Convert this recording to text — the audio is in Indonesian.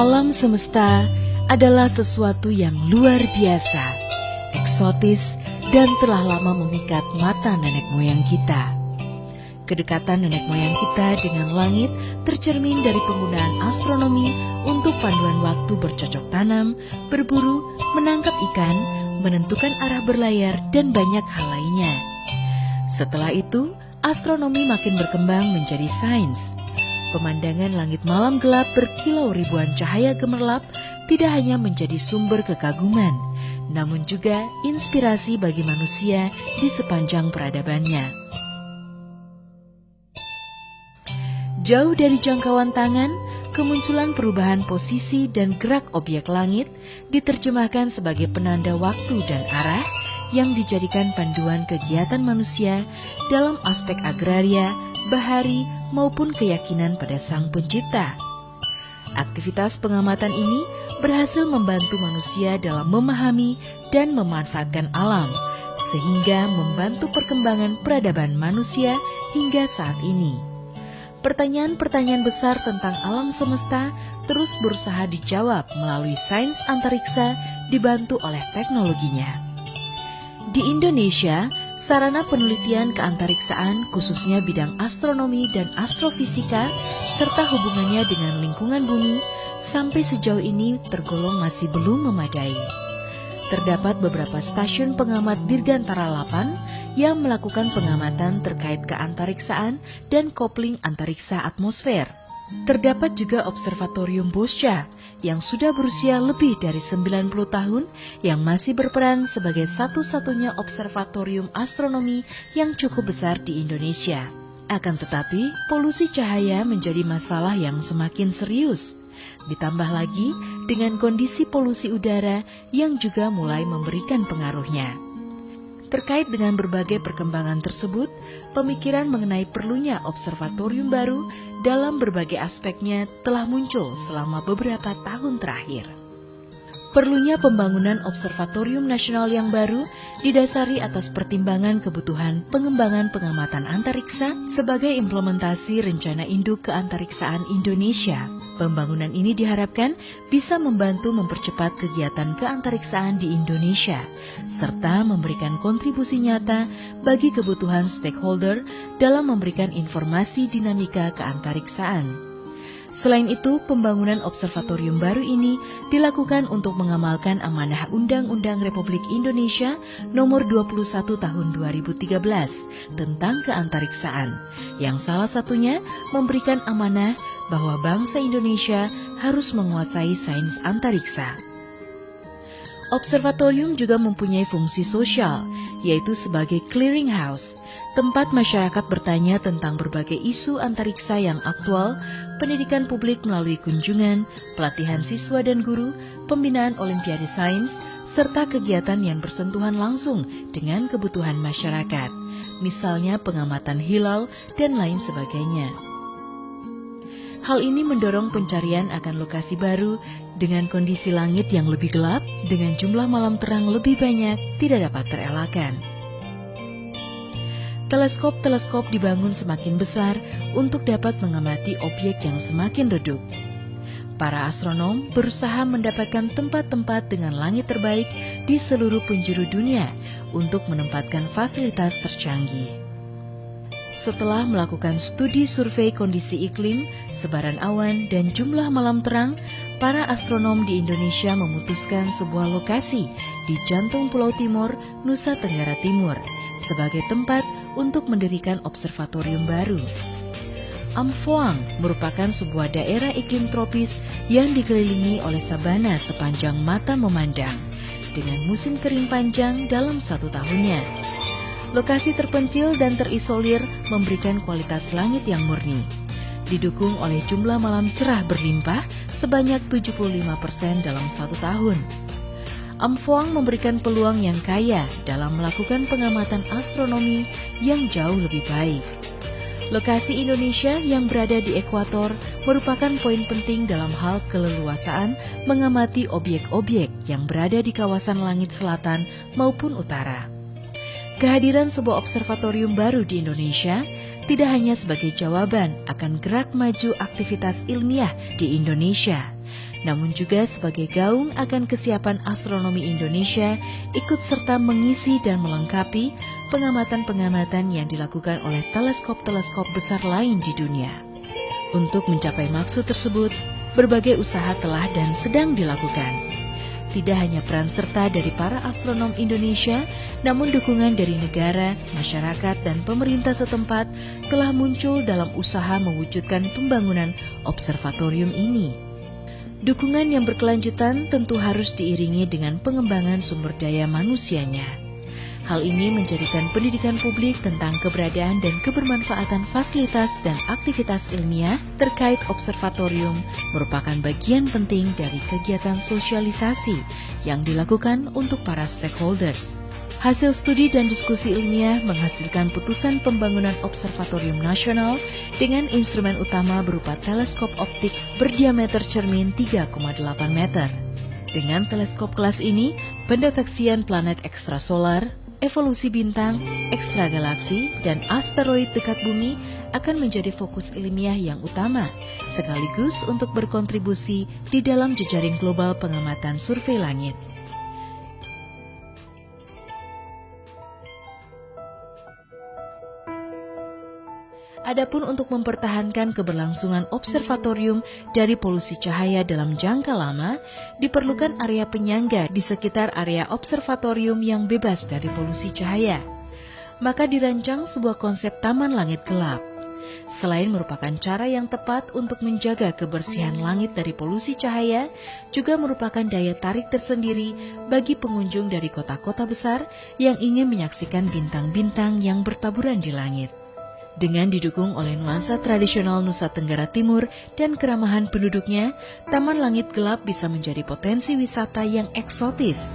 Alam semesta adalah sesuatu yang luar biasa, eksotis, dan telah lama memikat mata nenek moyang kita. Kedekatan nenek moyang kita dengan langit tercermin dari penggunaan astronomi untuk panduan waktu bercocok tanam, berburu, menangkap ikan, menentukan arah berlayar, dan banyak hal lainnya. Setelah itu, astronomi makin berkembang menjadi sains. Pemandangan langit malam gelap berkilau ribuan cahaya gemerlap tidak hanya menjadi sumber kekaguman, namun juga inspirasi bagi manusia di sepanjang peradabannya. Jauh dari jangkauan tangan, kemunculan perubahan posisi dan gerak objek langit diterjemahkan sebagai penanda waktu dan arah yang dijadikan panduan kegiatan manusia dalam aspek agraria, bahari, maupun keyakinan pada Sang Pencipta. Aktivitas pengamatan ini berhasil membantu manusia dalam memahami dan memanfaatkan alam, sehingga membantu perkembangan peradaban manusia hingga saat ini. Pertanyaan-pertanyaan besar tentang alam semesta terus berusaha dijawab melalui sains antariksa dibantu oleh teknologinya. Di Indonesia, sarana penelitian keantariksaan khususnya bidang astronomi dan astrofisika serta hubungannya dengan lingkungan bumi sampai sejauh ini tergolong masih belum memadai. Terdapat beberapa stasiun pengamat Dirgantara 8 yang melakukan pengamatan terkait keantariksaan dan kopling antariksa atmosfer. Terdapat juga Observatorium Boscha yang sudah berusia lebih dari 90 tahun yang masih berperan sebagai satu-satunya observatorium astronomi yang cukup besar di Indonesia. Akan tetapi, polusi cahaya menjadi masalah yang semakin serius. Ditambah lagi dengan kondisi polusi udara yang juga mulai memberikan pengaruhnya. Terkait dengan berbagai perkembangan tersebut, pemikiran mengenai perlunya observatorium baru dalam berbagai aspeknya telah muncul selama beberapa tahun terakhir. Perlunya pembangunan observatorium nasional yang baru didasari atas pertimbangan kebutuhan pengembangan pengamatan antariksa sebagai implementasi rencana induk keantariksaan Indonesia. Pembangunan ini diharapkan bisa membantu mempercepat kegiatan keantariksaan di Indonesia, serta memberikan kontribusi nyata bagi kebutuhan stakeholder dalam memberikan informasi dinamika keantariksaan. Selain itu, pembangunan observatorium baru ini dilakukan untuk mengamalkan amanah Undang-Undang Republik Indonesia Nomor 21 Tahun 2013 tentang keantariksaan, yang salah satunya memberikan amanah bahwa bangsa Indonesia harus menguasai sains antariksa. Observatorium juga mempunyai fungsi sosial, yaitu sebagai clearinghouse, tempat masyarakat bertanya tentang berbagai isu antariksa yang aktual, pendidikan publik melalui kunjungan, pelatihan siswa dan guru, pembinaan olimpiade sains, serta kegiatan yang bersentuhan langsung dengan kebutuhan masyarakat, misalnya pengamatan hilal dan lain sebagainya. Hal ini mendorong pencarian akan lokasi baru dengan kondisi langit yang lebih gelap, dengan jumlah malam terang lebih banyak, tidak dapat terelakkan. Teleskop-teleskop dibangun semakin besar untuk dapat mengamati objek yang semakin redup. Para astronom berusaha mendapatkan tempat-tempat dengan langit terbaik di seluruh penjuru dunia untuk menempatkan fasilitas tercanggih. Setelah melakukan studi survei kondisi iklim, sebaran awan, dan jumlah malam terang, para astronom di Indonesia memutuskan sebuah lokasi di jantung Pulau Timor, Nusa Tenggara Timur, sebagai tempat untuk mendirikan observatorium baru. Amphoang merupakan sebuah daerah iklim tropis yang dikelilingi oleh sabana sepanjang mata memandang, dengan musim kering panjang dalam satu tahunnya. Lokasi terpencil dan terisolir memberikan kualitas langit yang murni, didukung oleh jumlah malam cerah berlimpah sebanyak 75% dalam satu tahun. Amphoang memberikan peluang yang kaya dalam melakukan pengamatan astronomi yang jauh lebih baik. Lokasi Indonesia yang berada di ekuator merupakan poin penting dalam hal keleluasaan mengamati objek-objek yang berada di kawasan langit selatan maupun utara. Kehadiran sebuah observatorium baru di Indonesia tidak hanya sebagai jawaban akan gerak maju aktivitas ilmiah di Indonesia, namun juga sebagai gaung akan kesiapan astronomi Indonesia ikut serta mengisi dan melengkapi pengamatan-pengamatan yang dilakukan oleh teleskop-teleskop besar lain di dunia. Untuk mencapai maksud tersebut, berbagai usaha telah dan sedang dilakukan. Tidak hanya peran serta dari para astronom Indonesia, namun dukungan dari negara, masyarakat, dan pemerintah setempat telah muncul dalam usaha mewujudkan pembangunan observatorium ini. Dukungan yang berkelanjutan tentu harus diiringi dengan pengembangan sumber daya manusianya. Hal ini menjadikan pendidikan publik tentang keberadaan dan kebermanfaatan fasilitas dan aktivitas ilmiah terkait observatorium merupakan bagian penting dari kegiatan sosialisasi yang dilakukan untuk para stakeholders. Hasil studi dan diskusi ilmiah menghasilkan putusan pembangunan observatorium nasional dengan instrumen utama berupa teleskop optik berdiameter cermin 3,8 meter. Dengan teleskop kelas ini, pendeteksian planet ekstrasolar, evolusi bintang, ekstragalaksi, dan asteroid dekat bumi akan menjadi fokus ilmiah yang utama, sekaligus untuk berkontribusi di dalam jejaring global pengamatan survei langit. Adapun untuk mempertahankan keberlangsungan observatorium dari polusi cahaya dalam jangka lama, diperlukan area penyangga di sekitar area observatorium yang bebas dari polusi cahaya. Maka dirancang sebuah konsep taman langit gelap. Selain merupakan cara yang tepat untuk menjaga kebersihan langit dari polusi cahaya, juga merupakan daya tarik tersendiri bagi pengunjung dari kota-kota besar yang ingin menyaksikan bintang-bintang yang bertaburan di langit. Dengan didukung oleh nuansa tradisional Nusa Tenggara Timur dan keramahan penduduknya, Taman Langit Gelap bisa menjadi potensi wisata yang eksotis